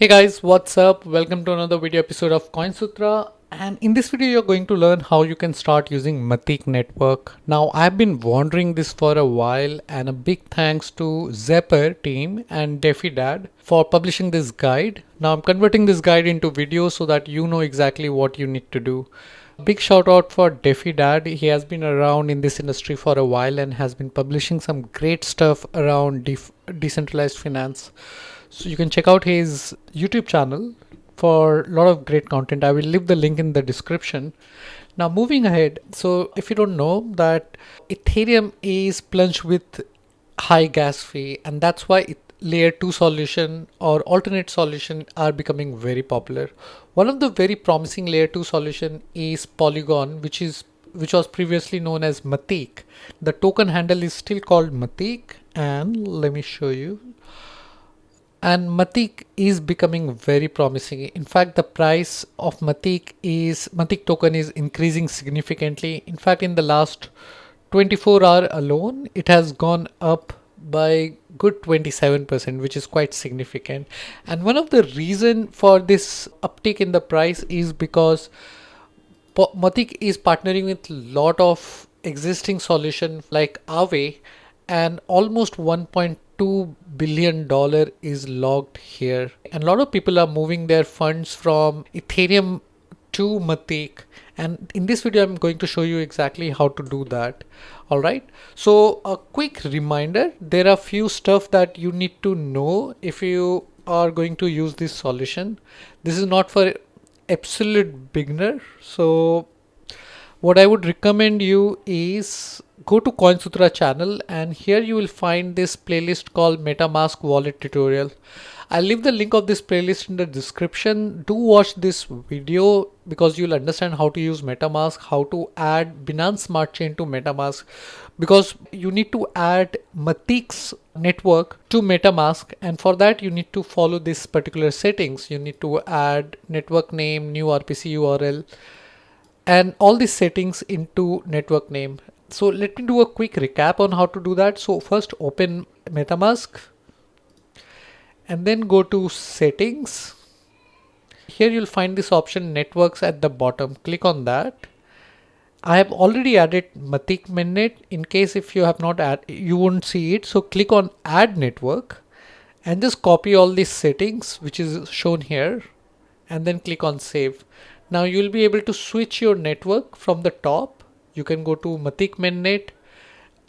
Hey guys, what's up? Welcome to another video episode of CoinSutra. And in this video, you're going to learn how you can start using Matic network. Now, I've been wondering this for a while, and a big thanks to Zapper team and DefiDad for publishing this guide. Now, I'm converting this guide into video so that you know exactly what you need to do. Big shout out for DefiDad. He has been around in this industry for a while and has been publishing some great stuff around decentralized finance. So you can check out his YouTube channel for a lot of great content. I will leave the link in the description. Now moving ahead, so if you don't know that Ethereum is plunged with high gas fee, and that's why layer 2 solution or alternate solution are becoming very popular. One of the very promising layer 2 solution is Polygon, which was previously known as Matic. The token handle is still called Matic, and let me show you. And Matic is becoming very promising. In fact, the price of Matic token is increasing significantly. In fact, in the last 24 hour alone, it has gone up by good 27%, which is quite significant. And one of the reason for this uptick in the price is because Matic is partnering with a lot of existing solution like Aave, and almost $1.2 billion is logged here. And a lot of people are moving their funds from Ethereum to Matic. And in this video, I'm going to show you exactly how to do that. All right. So a quick reminder, there are few stuff that you need to know if you are going to use this solution. This is not for absolute beginner. So what I would recommend you is go to CoinSutra channel, and here you will find this playlist called Metamask wallet tutorial. I'll leave the link of this playlist in the description. Do watch this video because you'll understand how to use Metamask, how to add Binance Smart Chain to Metamask, because you need to add Matic's network to Metamask, and for that you need to follow this particular settings. You need to add network name, new RPC URL, and all these settings into network name. So let me do a quick recap on how to do that. So first open MetaMask and then go to settings. Here you'll find this option networks at the bottom. Click on that. I have already added Matic mainnet. In case if you have not added, you won't see it. So click on add network and just copy all these settings which is shown here, and then click on save. Now you'll be able to switch your network from the top. You can go to Matic mainnet,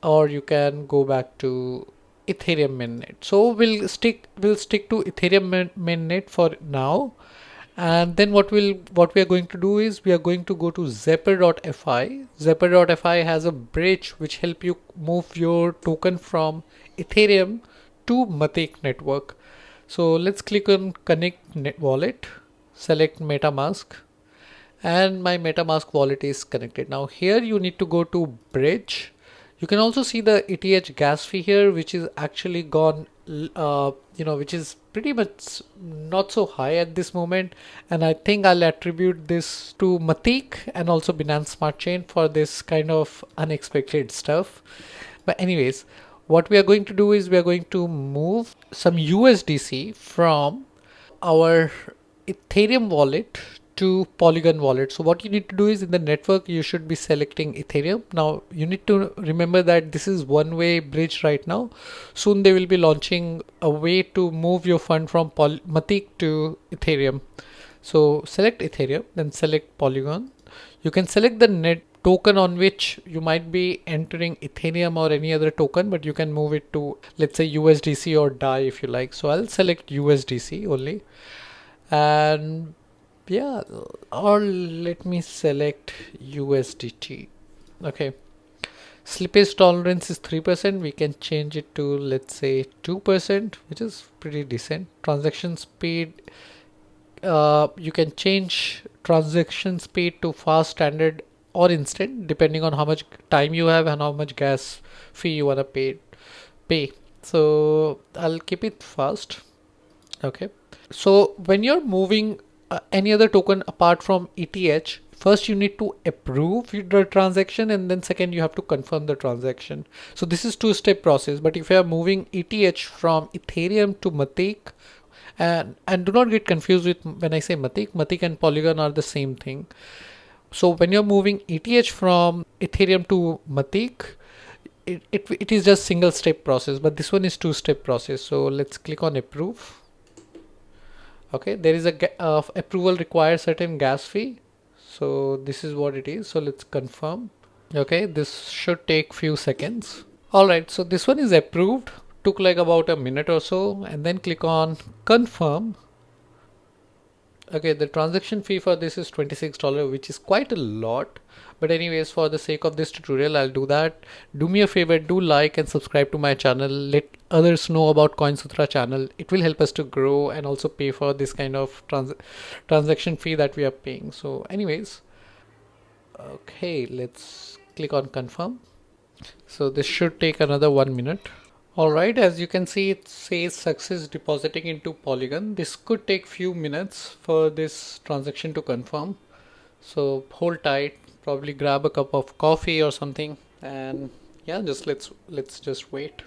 or you can go back to Ethereum mainnet. So we'll stick to Ethereum mainnet for now. And then what we are going to do is we are going to go to zapper.fi. Zapper.fi has a bridge which help you move your token from Ethereum to Matic network. So let's click on connect wallet, select MetaMask, and my MetaMask wallet is connected. Now here you need to go to bridge. You can also see the ETH gas fee here, which is actually gone, which is pretty much not so high at this moment. And I think I'll attribute this to Matic and also Binance Smart Chain for this kind of unexpected stuff. But anyways, what we are going to do is we are going to move some USDC from our Ethereum wallet to Polygon wallet. So what you need to do is in the network you should be selecting Ethereum. Now you need to remember that this is one-way bridge right now. Soon they will be launching a way to move your fund from Matic to Ethereum. So select Ethereum, then select Polygon. You can select the net token on which you might be entering Ethereum or any other token, but you can move it to, let's say, USDC or DAI if you like. So I'll select USDC only, and yeah, or let me select USDT. Okay, slippage tolerance is 3%. We can change it to, let's say, 2%, which is pretty decent. Transaction speed, you can change transaction speed to fast, standard, or instant, depending on how much time you have and how much gas fee you want to pay. So I'll keep it fast. Okay, so when you're moving any other token apart from ETH, first you need to approve the transaction, and then second you have to confirm the transaction. So this is two-step process. But if you are moving ETH from Ethereum to Matic, And do not get confused with when I say Matic and Polygon are the same thing. So when you're moving ETH from Ethereum to Matic, it is just single step process, but this one is two-step process. So let's click on approve. Okay, there is a approval requires certain gas fee. So this is what it is. So let's confirm. Okay, this should take few seconds. All right, so this one is approved. Took like about a minute or so, and then click on confirm. Okay, the transaction fee for this is $26, which is quite a lot. But anyways, for the sake of this tutorial, I'll do that. Do me a favor, do like and subscribe to my channel. Let others know about CoinSutra channel. It will help us to grow and also pay for this kind of transaction fee that we are paying. So anyways, okay, let's click on confirm. So this should take another 1 minute. Alright, as you can see, it says success depositing into Polygon. This could take few minutes for this transaction to confirm. So hold tight, probably grab a cup of coffee or something, and yeah, just let's just wait.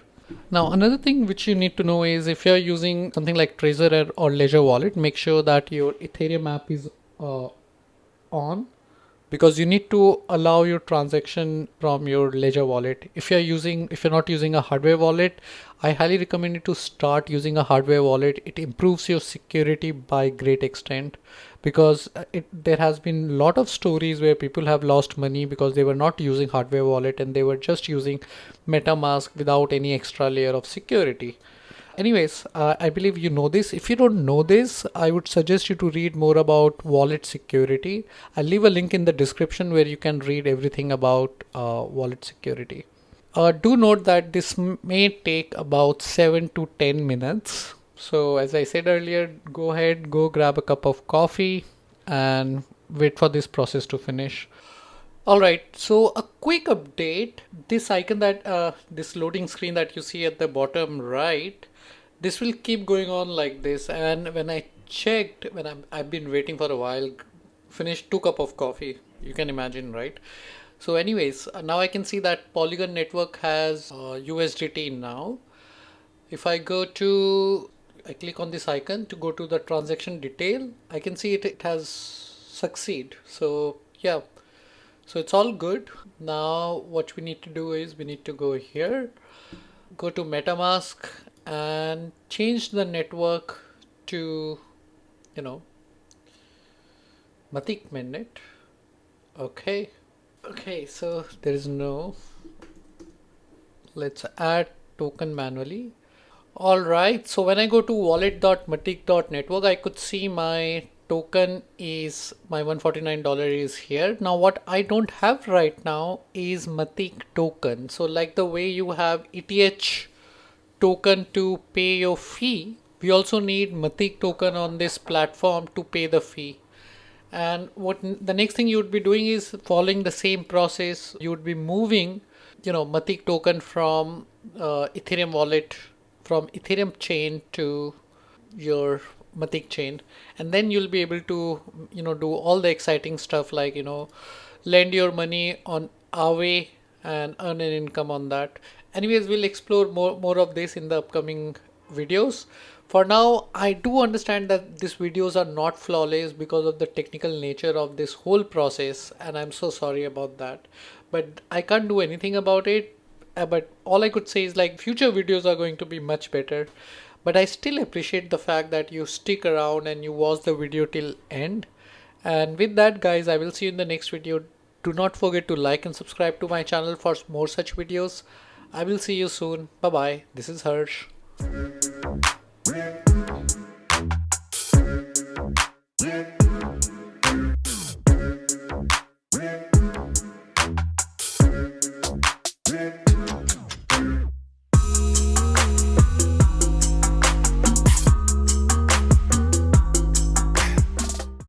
Now another thing which you need to know is if you're using something like Trezor or Ledger Wallet, make sure that your Ethereum app is on, because you need to allow your transaction from your Ledger wallet. If you're not using a hardware wallet, I highly recommend you to start using a hardware wallet. It improves your security by great extent, because there has been a lot of stories where people have lost money because they were not using hardware wallet and they were just using Metamask without any extra layer of security. Anyways, I believe you know this. If you don't know this, I would suggest you to read more about wallet security. I'll leave a link in the description where you can read everything about wallet security. Do note that this may take about 7 to 10 minutes. So as I said earlier, go ahead, go grab a cup of coffee and wait for this process to finish. Alright, so a quick update. This icon this loading screen that you see at the bottom right, this will keep going on like this. And when I checked, I've been waiting for a while, finished 2 cups of coffee, you can imagine, right? So anyways, now I can see that Polygon network has USDT now. If I click on this icon to go to the transaction detail, I can see it has succeed. So yeah, so it's all good. Now what we need to do is we need to go here, go to MetaMask and change the network to, Matic mainnet. Okay, so there is let's add token manually. Alright, so when I go to wallet.matic.network, I could see my token is my $149 is here. Now what I don't have right now is Matic token. So like the way you have ETH token to pay your fee, we also need Matic token on this platform to pay the fee. And what the next thing you would be doing is following the same process. You would be moving, Matic token from Ethereum wallet, from Ethereum chain to your Matic chain, and then you'll be able to do all the exciting stuff like lend your money on Aave and earn an income on that. Anyways, we'll explore more of this in the upcoming videos. For now, I do understand that these videos are not flawless because of the technical nature of this whole process, and I'm so sorry about that, but I can't do anything about it. But all I could say is like future videos are going to be much better. But I still appreciate the fact that you stick around and you watch the video till end. And with that, guys, I will see you in the next video. Do not forget to like and subscribe to my channel for more such videos. I will see you soon. Bye bye. This is Harsh.